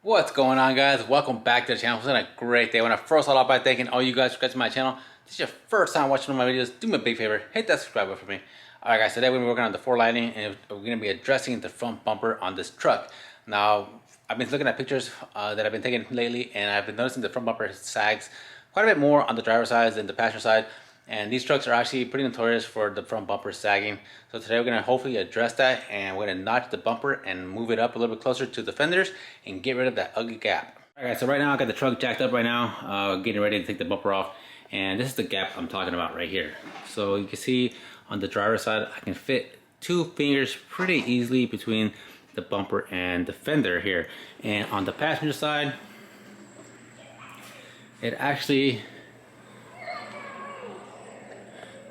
What's going on, guys? Welcome back to the channel. It's been a great day. I want to first start off by thanking all you guys for coming to my channel. If this is your first time watching one of my videos, do me a big favor, hit that subscribe button for me. Alright guys, today we're going to be working on the fore lighting and we're going to be addressing the front bumper on this truck. Now, I've been looking at pictures that I've been taking lately, and I've been noticing the front bumper sags quite a bit more on the driver's side than the passenger side. And these trucks are actually pretty notorious for the front bumper sagging. So today we're going to hopefully address that, and we're going to notch the bumper and move it up a little bit closer to the fenders and get rid of that ugly gap. Alright, so right now I got the truck jacked up right now, getting ready to take the bumper off. And this is the gap I'm talking about right here. So you can see on the driver's side, I can fit 2 fingers pretty easily between the bumper and the fender here. And on the passenger side, it actually...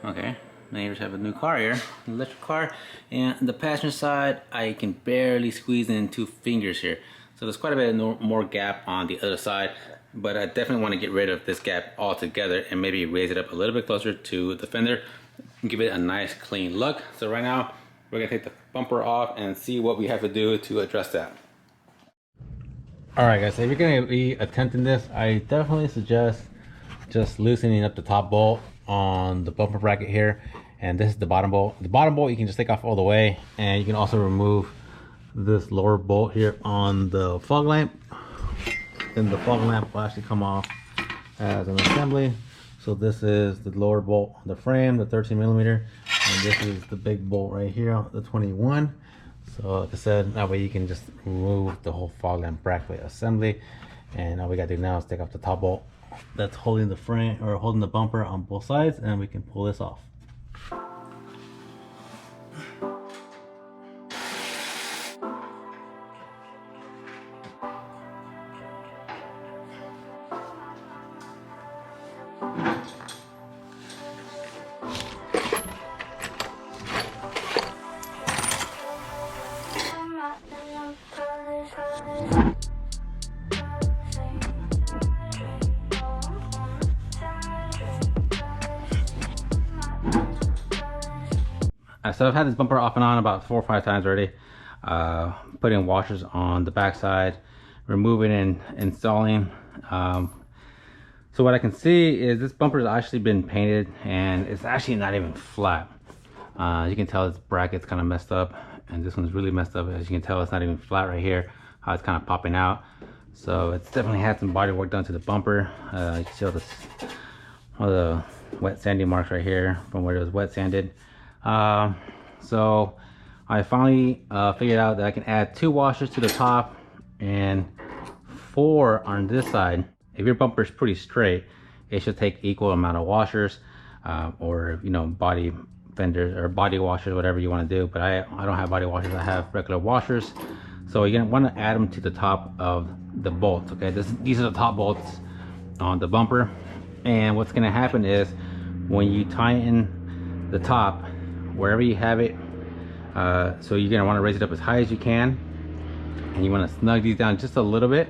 Okay, neighbors have a new car here, an electric car, and the passenger side, I can barely squeeze in 2 fingers here. So there's quite a bit more gap on the other side, but I definitely want to get rid of this gap altogether and maybe raise it up a little bit closer to the fender and give it a nice clean look. So right now, we're gonna take the bumper off and see what we have to do to address that. Alright guys, so if you're gonna be attempting this, I definitely suggest just loosening up the top bolt on the bumper bracket here, and this is the bottom bolt. The bottom bolt you can just take off all the way, and you can also remove this lower bolt here on the fog lamp. Then the fog lamp will actually come off as an assembly. So this is the lower bolt on the frame, the 13mm, and this is the big bolt right here, the 21. So like I said, that way you can just remove the whole fog lamp bracket assembly, and all we gotta do now is take off the top bolt that's holding the frame or holding the bumper on both sides, and we can pull this off. So I've had this bumper off and on about 4 or 5 times already. Putting washers on the backside, removing and installing. So what I can see is this bumper has actually been painted, and it's actually not even flat. You can tell this bracket's kind of messed up, and this one's really messed up. As you can tell, it's not even flat right here, how it's kind of popping out. So it's definitely had some body work done to the bumper. You can see all the wet sanding marks right here from where it was wet sanded. So I finally figured out that I can add 2 washers to the top and 4 on this side. If your bumper is pretty straight, it should take equal amount of washers, or body fenders or body washers, whatever you want to do. But I don't have body washers, I have regular washers. So you're gonna want to add them to the top of the bolts. Okay, these are the top bolts on the bumper, and what's gonna happen is when you tighten the top wherever you have it, so you're gonna want to raise it up as high as you can, and you want to snug these down just a little bit.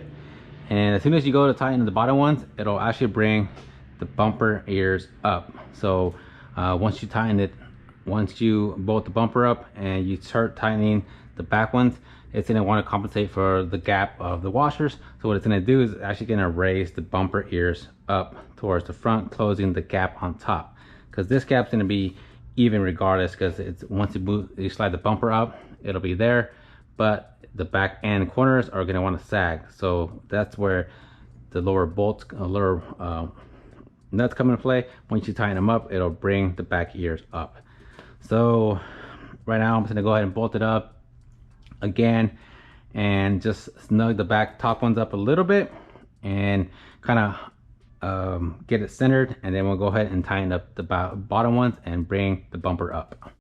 And as soon as you go to tighten the bottom ones, it'll actually bring the bumper ears up. So once you tighten it, once you bolt the bumper up and you start tightening the back ones, it's gonna want to compensate for the gap of the washers. So what it's gonna do is it's actually gonna raise the bumper ears up towards the front, closing the gap on top, because this gap's gonna be even regardless, because it's once you slide the bumper up, it'll be there, but the back and corners are going to want to sag. So that's where the lower bolts, lower nuts come into play. Once you tighten them up, it'll bring the back ears up. So right now I'm just going to go ahead and bolt it up again and just snug the back top ones up a little bit and kind of get it centered, and then we'll go ahead and tighten up the bottom ones and bring the bumper up.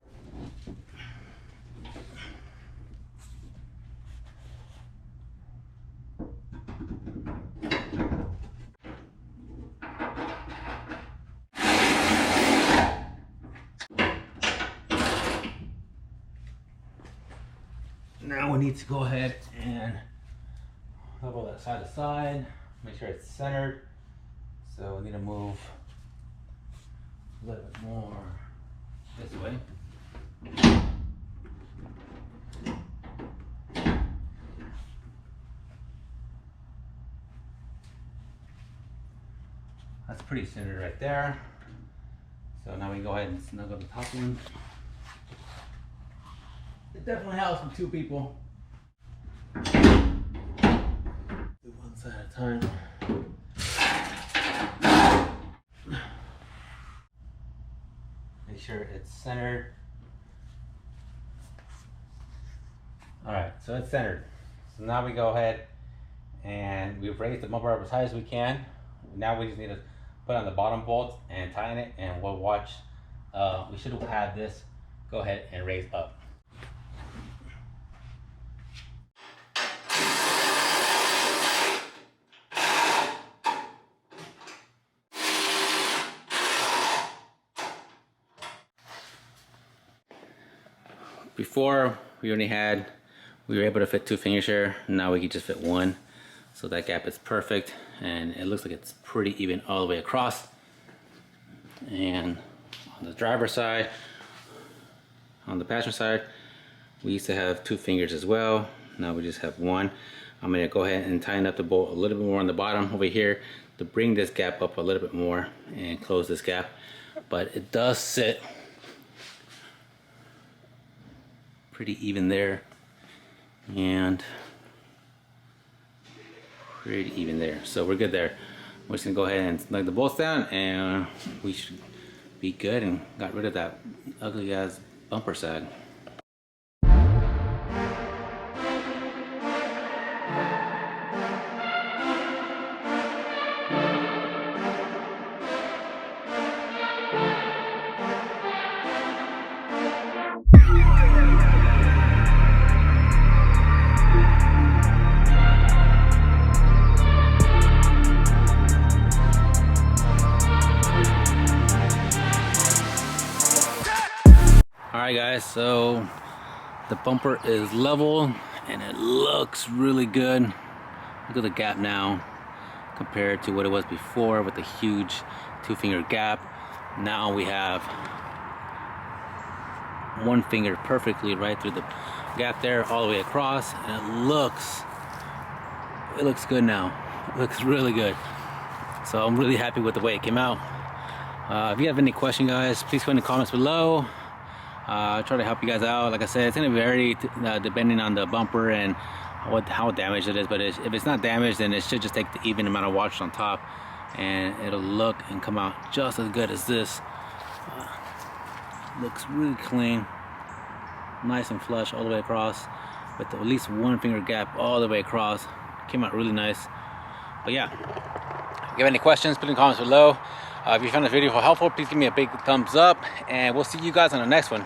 Now we need to go ahead and level that side to side, make sure it's centered. So we need to move a little bit more this way. That's pretty centered right there. So now we go ahead and snuggle the top one. It definitely helps with 2 people. Do one side at a time. Make sure it's centered. Alright, so it's centered. So now we go ahead and we've raised the bumper up as high as we can. Now we just need to put on the bottom bolts and tighten it, and we'll watch. We should have this go ahead and raise up. Before we were able to fit 2 fingers here. Now we can just fit 1. So that gap is perfect, and it looks like it's pretty even all the way across. And on the driver's side, on the passenger side, we used to have 2 fingers as well. Now we just have 1. I'm gonna go ahead and tighten up the bolt a little bit more on the bottom over here to bring this gap up a little bit more and close this gap. But it does sit pretty even there, and pretty even there. So we're good there. We're just gonna go ahead and snug the bolts down, and we should be good and got rid of that ugly ass bumper sag. Alright guys, so the bumper is level and it looks really good. Look at the gap now compared to what it was before with the huge 2-finger gap. Now we have 1 finger perfectly right through the gap there all the way across, and it looks good now. It looks really good. So I'm really happy with the way it came out. If you have any questions, guys, please put in the comments below. Try to help you guys out. Like I said, it's gonna vary depending on the bumper and how damaged it is, but if it's not damaged, then it should just take the even amount of washers on top, and it'll look and come out just as good as this. Looks really clean, nice and flush all the way across, with at least 1 finger gap all the way across. Came out really nice. But yeah, if you have any questions, put in the comments below. If you found this video helpful, please give me a big thumbs up, and we'll see you guys on the next one.